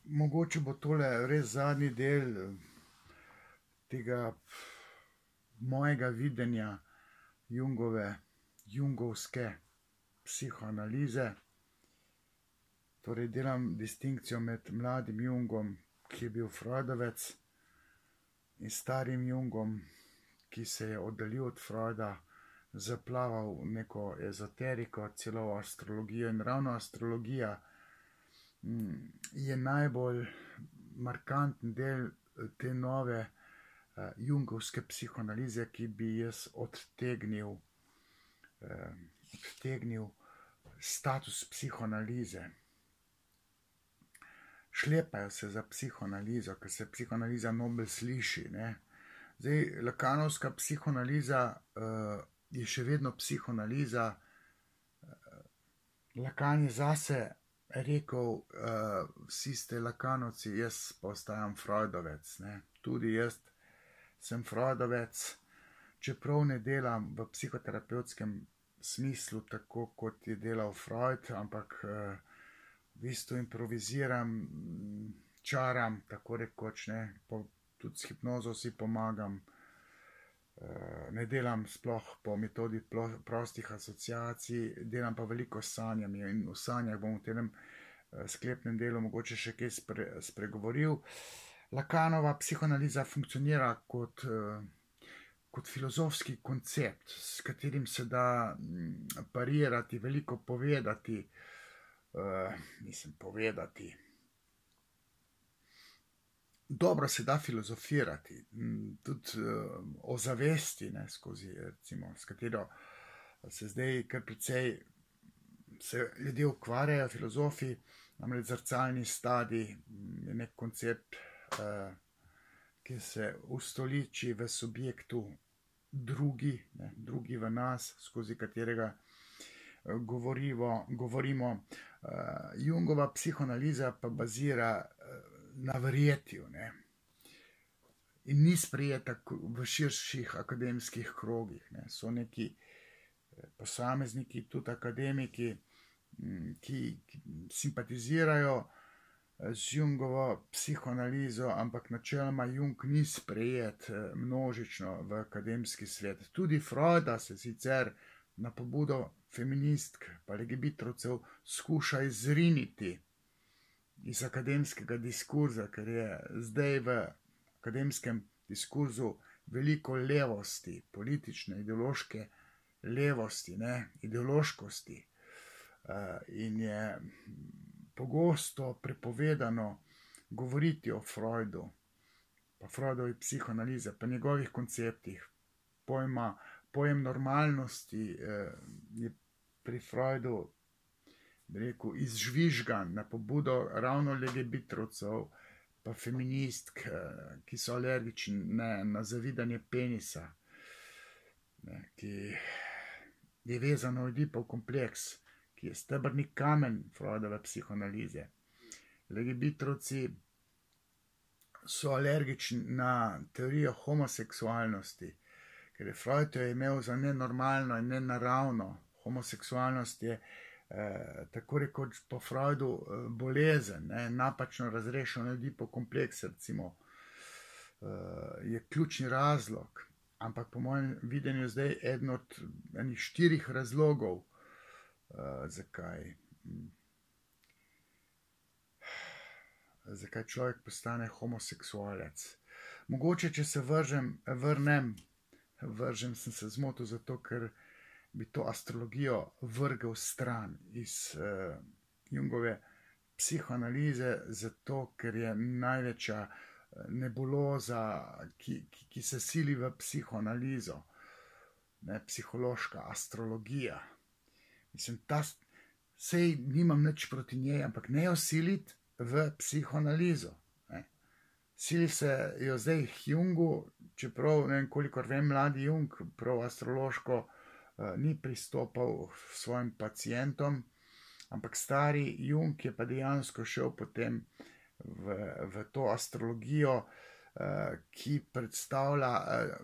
Mogoče bo tole res zadnji del tega mojega videnja jungovske psihoanalize. Torej delam distinkcijo med mladim Jungom, ki je bil Freudovec, in starim Jungom, ki se je oddaljil od Freuda, zaplaval v neko ezoteriko, celo v astrologijo, in ravno astrologija je najbolj markanten del te nove jungovske psihoanalize, ki bi jaz odtegnil status psihoanalize. Šlepajo se za psihoanalizo, ker se psihoanaliza nobel sliši, ne. Zdaj, lakanovska psihoanaliza je še vedno psihoanaliza. Lakan je zase rekel, vsi ste lakanovci, jaz pa ostajam Freudovec, ne. Tudi jaz sem Freudovec, čeprav ne delam v psihoterapevtskem smislu tako, kot je delal Freud, ampak v bistvu improviziram, čaram, tako rekoč, ne, tudi s hipnozo si pomagam. Ne delam sploh po metodi prostih asociacij, delam pa veliko s sanjami in v sanjah bom v tem sklepnem delu mogoče še kaj spregovoril. Lakanova psihoanaliza funkcionira kot filozofski koncept, s katerim se da parirati, veliko povedati, dobro se da filozofirati, tudi o zavesti, ne, skozi, recimo, s katero se zdaj kar precej ljudje ukvarjajo, filozofi, namreč zrcalni stadij je nek koncept, ki se ustoliči v subjektu drugi, ne, drugi v nas, skozi katerega govorimo. Jungova psihoanaliza pa bazira na verjetju, ne, in ni sprejeta v širših akademskih krogih, ne. So neki posamezniki, tudi akademiki, ki simpatizirajo z Jungovo psihoanalizo, ampak načeloma Jung ni sprejet množično v akademski svet. Tudi Freuda se sicer na pobudo feministk pa LGBT-ovcev skuša izriniti iz akademskega diskurza, ker je zdaj v akademskem diskurzu veliko levosti, politične, ideološke levosti, ne, ideološkosti, in je pogosto prepovedano govoriti o Freudu, pa Freudovi psihoanalize, pa njegovih konceptih. Pojem normalnosti je pri Freudu, bi rekel, izžvižgan na pobudo ravno LGBT-ovcev pa feministk, ki so alergični na zavidanje penisa, ne, ki je vezan na Oidipov kompleks, ki je stebrni kamen Freudove psihoanalize. LGBT-ovci so alergični na teorijo homoseksualnosti, ker je Freud jo imel za nenormalno in nenaravno. Homoseksualnost je tako rekoč po Freudu bolezen, ne, napačno razrešen Oidipov kompleks, recimo, je ključni razlog, ampak po mojem videnju zdaj eden od enih 4 razlogov, zakaj človek postane homoseksualec. Mogoče, če se vržem sem se zmotil zato, ker bi to astrologijo vrgel stran iz Jungove psihoanalize, zato ker je največja nebuloza, ki se sili v psihoanalizo, ne, psihološka astrologija. Mislim, sej nimam nič proti njej, ampak ne jo siliti v psihoanalizo, ne. Sili se jo zdaj Jungu, čeprav, ne vem, kolikor vem, mladi Jung prav astrološko ni pristopal svojim pacientom, ampak stari Jung je pa dejansko šel potem v to astrologijo, ki predstavlja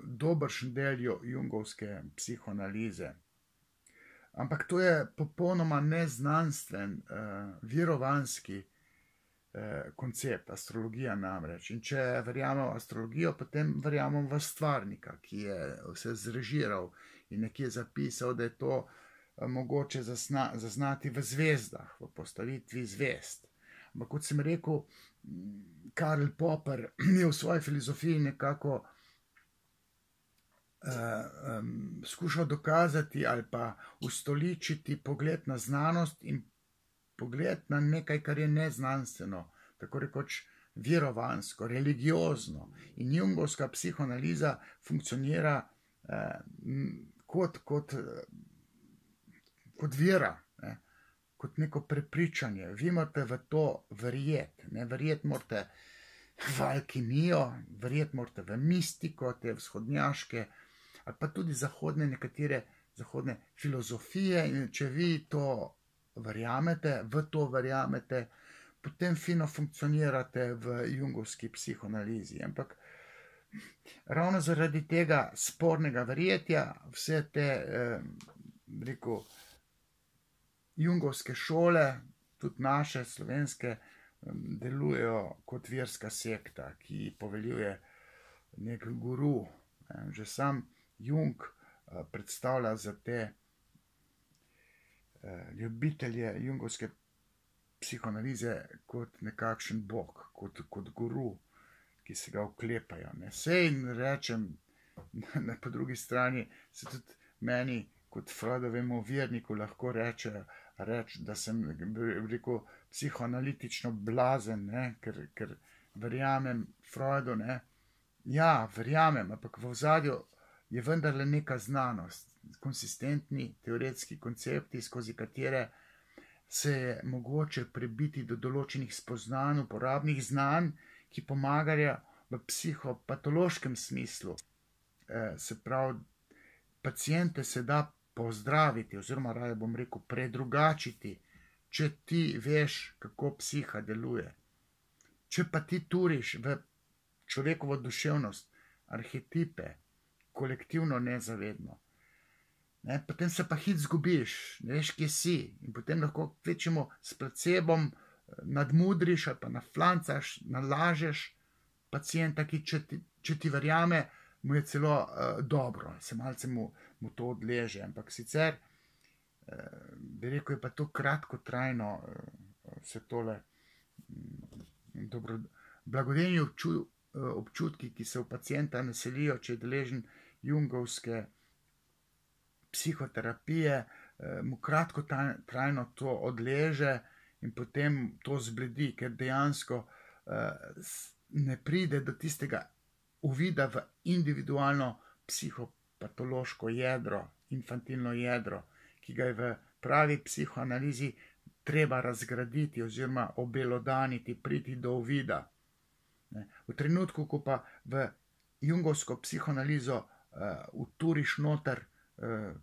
dobršen del jungovske psihoanalize. Ampak to je popolnoma neznanstven, virovanski koncept, astrologija namreč. In če verjamemo v astrologijo, potem verjamemo v stvarnika, ki je vse zrežiral in nekje zapisal, da je to mogoče zaznati v zvezdah, v postavitvi zvezd. Ampak kot sem rekel, Karl Popper je v svoji filozofiji nekako skušal dokazati ali pa ustoličiti pogled na znanost in pogled na nekaj, kar je neznanstveno, tako rekoč verovansko, religiozno. In jungovska psihoanaliza funkcionira kot vera, ne? Kot neko prepričanje. Vi morate v to verjeti. Verjeti morate v alkimijo, verjeti morate v mistiko, te vzhodnjaške, ali pa tudi nekatere zahodne filozofije. In če vi to verjamete, potem fino funkcionirate v jungovski psihoanalizi. Ampak ravno zaradi tega spornega verjetja vse te, rekel, jungovske šole, tudi naše slovenske, delujejo kot verska sekta, ki poveljuje nek guru. Že sam Jung predstavlja za te ljubitelje jungovske psihoanalize kot nekakšen bog, kot guru, ki se ga oklepajo. Sej rečem, po drugi strani se tudi meni kot Freudovemu verniku lahko reči, da sem, rekel, psihoanalitično blazen, ker verjamem Freudu. Ja, verjamem, ampak v ozadju je vendarle neka znanost, konsistentni teoretski koncepti, skozi katere se je mogoče prebiti do določenih spoznanj, uporabnih znanj, ki pomagajo v psihopatološkem smislu. Se pravi, paciente se da pozdraviti, oziroma raje bom rekel predrugačiti, če ti veš, kako psiha deluje. Če pa ti turiš v človekovo duševnost, arhetipe, kolektivno nezavedno, potem se pa hit zgubiš, ne veš, kje si, in potem lahko kvečemo s placebom nadmudriš ali pa naflancaš, nalažeš pacienta, ki če ti verjame, mu je celo dobro, se malce mu to odleže, ampak sicer bi rekel, je pa to kratkotrajno vse tole blagodejni občutki, ki se v pacienta naselijo, če je deležen jungovske psihoterapije, mu kratkotrajno to odleže in potem to zbledi, ker dejansko ne pride do tistega uvida v individualno psihopatološko jedro, infantilno jedro, ki ga je v pravi psihoanalizi treba razgraditi oziroma obelodaniti, priti do uvida. V trenutku, ko pa v jungovsko psihoanalizo uturiš noter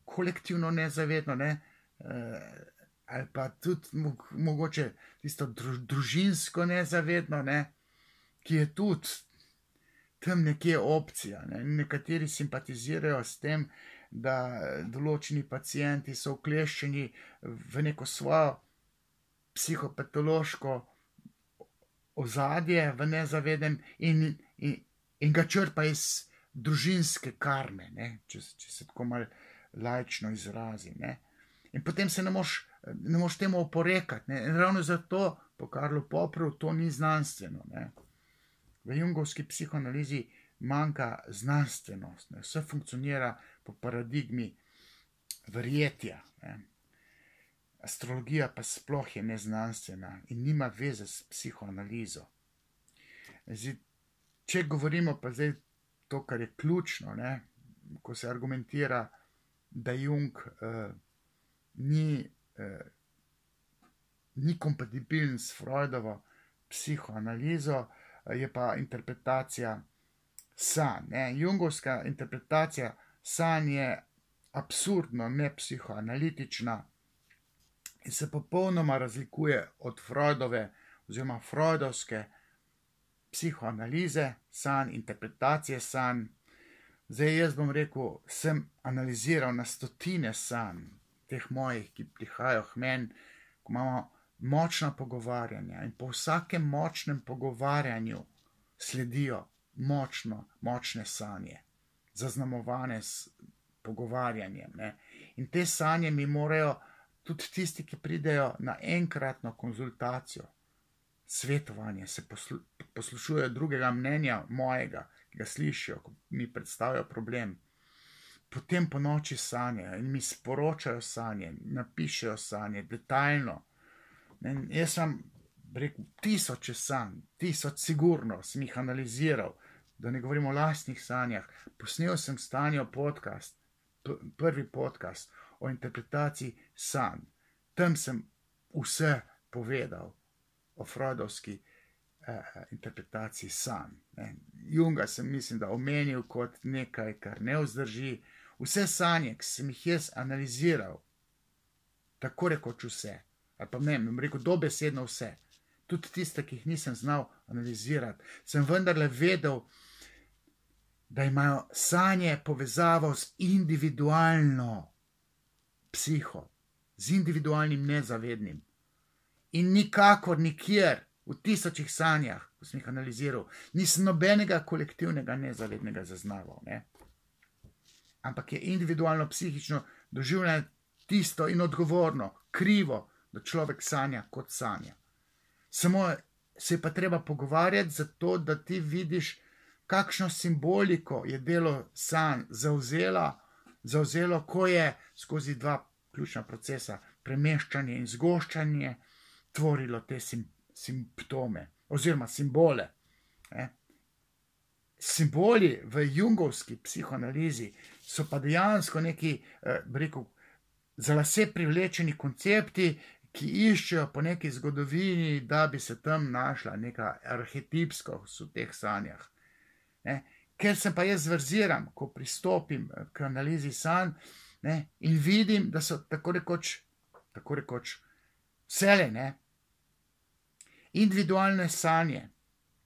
kolektivno nezavedno, ali pa tudi mogoče tisto družinsko nezavedno, ki je tudi tam nekje opcija. Nekateri simpatizirajo s tem, da določeni pacienti so ukleščeni v neko svojo psihopatološko ozadje, v nezavednem, in ga črpa iz družinske karme, če se tako malo laično izrazi. In potem se ne moš temu oporekati. Ravno zato po Karlu Popperu to ni znanstveno. V jungovski psihoanalizi manjka znanstvenost. Vse funkcionira po paradigmi verjetja. Astrologija pa sploh je neznanstvena in nima veze s psihoanalizo. Če govorimo pa zdaj to, kar je ključno, ko se argumentira, da Jung ni kompatibilen s Freudovo psihoanalizo, je pa interpretacija sanj. Jungovska interpretacija sanj je absurdno nepsihoanalitična in se popolnoma razlikuje od Freudove oziroma freudovske psihoanalize sanj, interpretacije sanj. Zdaj jaz bom rekel, sem analiziral na stotine sanj, teh mojih, ki prihajajo k meni, ko imamo močna pogovarjanja in po vsakem močnem pogovarjanju sledijo močne sanje, zaznamovane s pogovarjanjem. Ne. In te sanje mi morajo tudi tisti, ki pridejo na enkratno konzultacijo, svetovanje, se poslušujejo drugega mnenja mojega, ki ga slišijo, ko mi predstavijo problem. Potem po noči sanjajo in mi sporočajo sanje, napišejo sanje, detaljno. In jaz sem rekel, 1000 sanj, 1000 sigurno, sem jih analiziral, da ne govorim o lastnih sanjah. Posnel sem stanjo podcast, prvi podcast o interpretaciji sanj. Tam sem vse povedal o freudovski interpretaciji sanj. Junga sem, mislim, da omenil kot nekaj, kar ne vzdrži. Vse sanje, ki sem jih jaz analiziral, tako rekoč vse, ali pa ne, bom rekel dobesedno vse, tudi tiste, ki jih nisem znal analizirati, sem vendarle vedel, da imajo sanje povezavo z individualno psiho, z individualnim nezavednim. In nikakor, nikjer, v 1000 sanjah, ko sem jih analiziral, nisem nobenega kolektivnega nezavednega zaznaval, ne. Ampak je individualno psihično doživljanje tisto in odgovorno, krivo, da človek sanja kot sanja. Samo se je pa treba pogovarjati zato, da ti vidiš, kakšno simboliko je delo sanj zavzelo, ko je skozi dva ključna procesa, premeščanje in zgoščanje, tvorilo te simptome oziroma simbole. Simboli v jungovski psihoanalizi so pa dejansko neki, rekel, za lase privlečeni koncepti, ki iščejo po neki zgodovini, da bi se tam našla neka arhetipskost v teh sanjah. Ker sem pa jaz verziram, ko pristopim k analizi sanj, in vidim, da so tako rekoč vsele, individualne sanje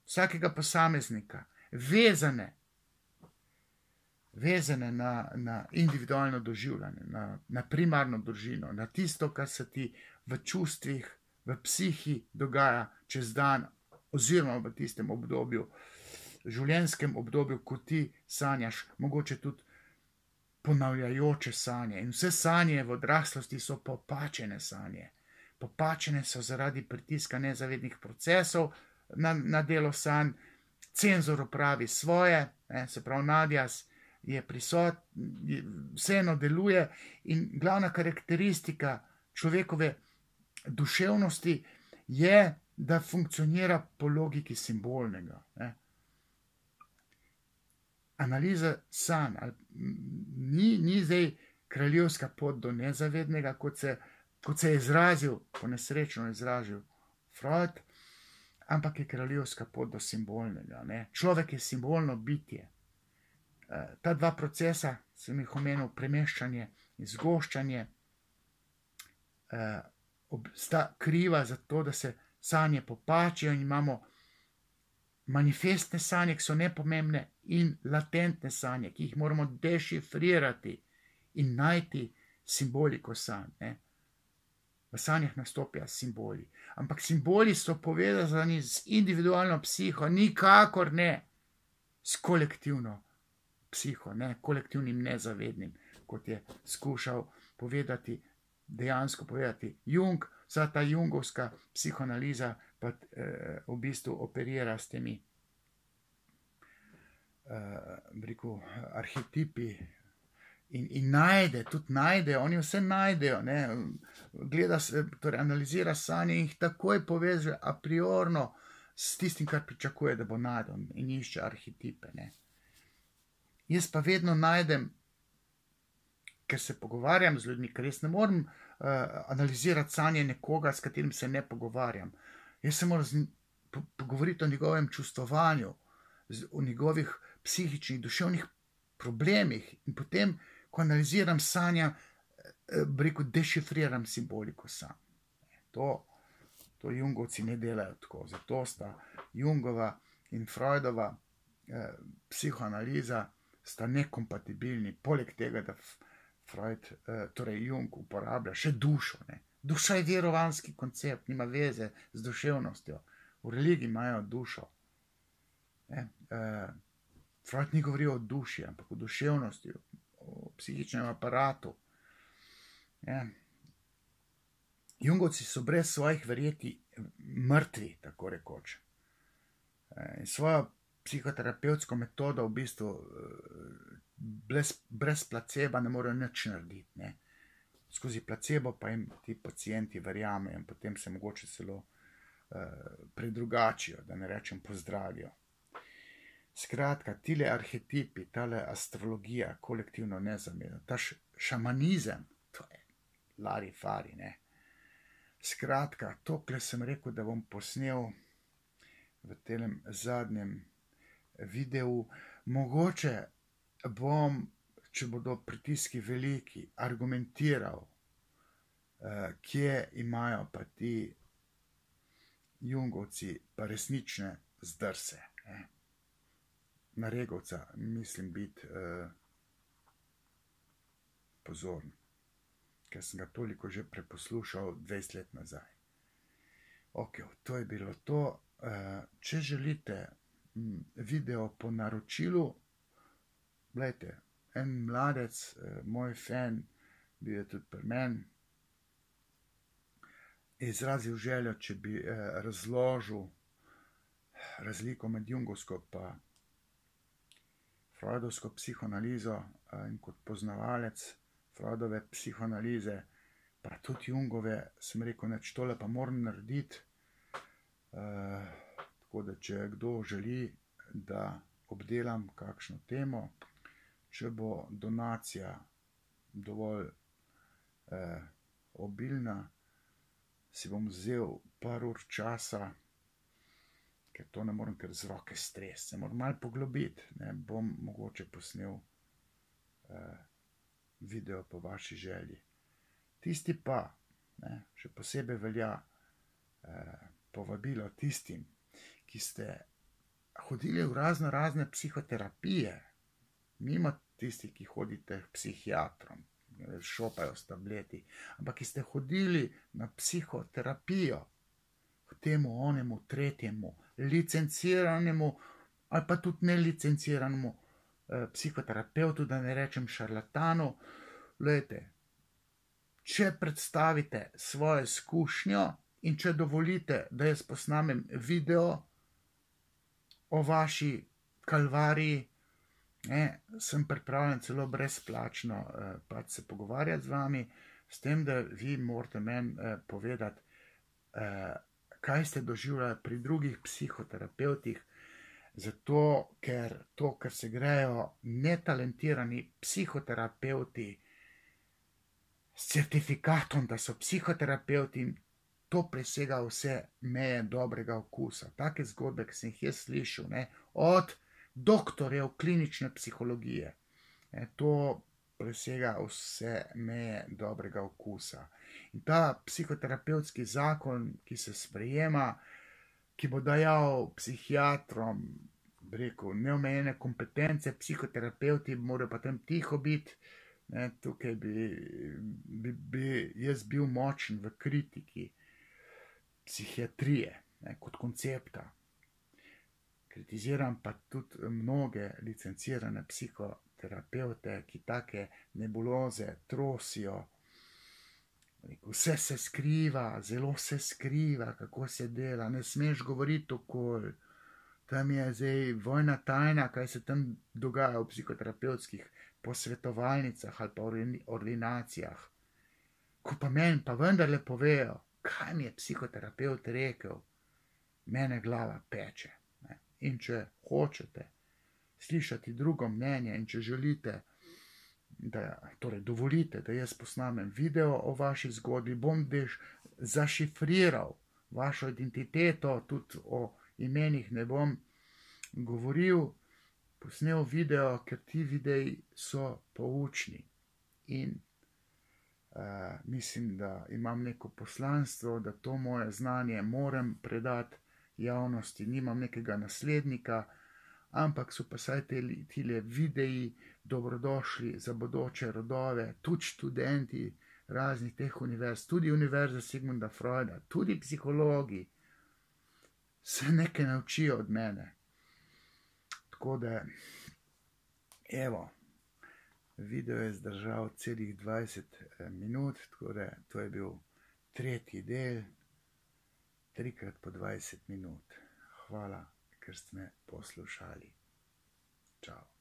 vsakega posameznika, vezane na individualno doživljanje, na primarno družino, na tisto, kar se ti v čustvih, v psihi dogaja čez dan, oziroma v tistem obdobju, življenjskem obdobju, ko ti sanjaš, mogoče tudi ponavljajoče sanje. In vse sanje v odraslosti so popačene sanje. Popačene so zaradi pritiska nezavednih procesov na delo sanj, cenzor opravi svoje, se pravi nadjas je vseeno deluje in glavna karakteristika človekove duševnosti je, da funkcionira po logiki simbolnega. Analiza sanj ni zdaj kraljevska pot do nezavednega, kot se je izrazil, ponesrečno izrazil Freud, ampak je kraljevska pot do simbolnega. Človek je simbolno bitje. Ta dva procesa, sem jih omenil, premeščanje in zgoščanje, sta kriva za to, da se sanje popačijo in imamo manifestne sanje, ki so nepomembne, in latentne sanje, ki jih moramo dešifrirati in najti simboliko sanj. V sanjah nastopijo simboli. Ampak simboli so povezani z individualno psiho, nikakor ne s kolektivno psiho, kolektivnim nezavednim, kot je skušal dejansko povedati Jung. Vsa ta jungovska psihoanaliza pa v bistvu operira s temi arhetipi in najde, oni vse najdejo, torej analizira sanje in jih takoj poveže a priorno s tistim, kar pričakuje, da bo najdel, in išče arhetipe. Jaz pa vedno najdem, ker se pogovarjam z ljudmi, ker jaz ne morem analizirati sanje nekoga, s katerim se ne pogovarjam. Jaz se moram pogovoriti o njegovem čustvovanju, o njegovih psihičnih, duševnih problemih in potem, ko analiziram sanja, dešifriram simboliko sanj. To Jungovci ne delajo tako. Zato sta Jungova in Freudova psihoanaliza sta nekompatibilni, poleg tega, da Freud, torej Jung, uporablja še dušo. Duša je verovanski koncept, nima veze z duševnostjo. V religiji imajo dušo. Freud ni govoril o duši, ampak o duševnosti, o psihičnem aparatu. Jungovci so brez svojih verjetij mrtvi, tako rekoč. In svojo psihoterapevtsko metodo v bistvu brez placeba ne morejo nič narediti. Ne. Skozi placebo pa jim ti pacienti verjamejo in potem se mogoče celo predrugačijo, da ne rečem pozdravijo. Skratka, tile arhetipi, tale astrologija, kolektivno nezavedno, ta šamanizem, to je larifari, ne. Skratka, tokle sem rekel, da bom posnel v tem zadnjem videu. Mogoče bom, če bodo pritiski veliki, argumentiral, kje imajo pa ti Jungovci pa resnične zdrse. Na Regovca mislim biti pozoren, ker sem ga toliko že preposlušal 20 let nazaj. Ok, to je bilo to. Če želite video po naročilu, gledajte, en mladec, moj fan, bil je tudi pri meni, je izrazil željo, če bi razložil razliko med jungovsko pa freudovsko psihoanalizo, in kot poznavalec Freudove psihoanalize, pa tudi Jungove, sem rekel, neč tole pa moram narediti. Tako da, če kdo želi, da obdelam kakšno temo, če bo donacija dovolj obilna, si bom vzel par ur časa, ker to ne morem kar z roke stres, se moram malo poglobiti, ne, bom mogoče posnel video po vaši želji. Tisti pa, ne, še posebej velja povabilo tistim, ki ste hodili v razne psihoterapije, mimo tisti, ki hodite k psihiatrom, šopajo s tableti, ampak ki ste hodili na psihoterapijo, k temu, onemu, tretjemu, licenciranemu ali pa tudi nelicenciranemu psihoterapeutu, da ne rečem šarlatanu. Glejte, če predstavite svojo izkušnjo in če dovolite, da jaz posnamem video o vaši kalvariji, sem pripravljen celo brezplačno pač se pogovarjati z vami, s tem, da vi morate meni povedati, kaj ste doživljali pri drugih psihoterapevtih, zato ker to, kar se grejo netalentirani psihoterapevti s certifikatom, da so psihoterapevti, to presega vse meje dobrega okusa. Take zgodbe, ki sem jih jaz slišal, ne, od doktorjev klinične psihologije, to presega vse meje dobrega okusa. In ta psihoterapevtski zakon, ki se sprejema, ki bo dajal psihiatrom, rekel, neomejene kompetence, psihoterapevti morajo pa tam tiho biti, tukaj bi jaz bil močen v kritiki psihiatrije, kot koncepta. Kritiziram pa tudi mnoge licencirane psihoterapeute, ki take nebuloze trosijo. Vse se skriva, zelo se skriva, kako se dela, ne smeš govoriti okoli. Tam je zdaj vojna tajna, kaj se tam dogaja v psihoterapevtskih posvetovalnicah ali pa ordinacijah. Ko pa meni pa vendarle povejo, kaj mi je psihoterapeut rekel, mene glava peče. In če hočete slišati drugo mnenje in če želite, torej dovolite, da jaz posnamem video o vaši zgodbi, bom zašifriral vašo identiteto, tudi o imenih ne bom govoril, posnel video, ker ti videi so poučni in mislim, da imam neko poslanstvo, da to moje znanje moram predati javnosti, nimam nekega naslednika, ampak so pa saj tile videi dobrodošli za bodoče rodove, tudi študenti raznih teh univerz, tudi univerze Sigmunda Freuda, tudi psihologi se nekaj naučijo od mene. Tako da, evo, video je zdržal celih 20 minut, tako da to je bil tretji del, 3x po 20 minut. Hvala, ker ste me poslušali. Čau.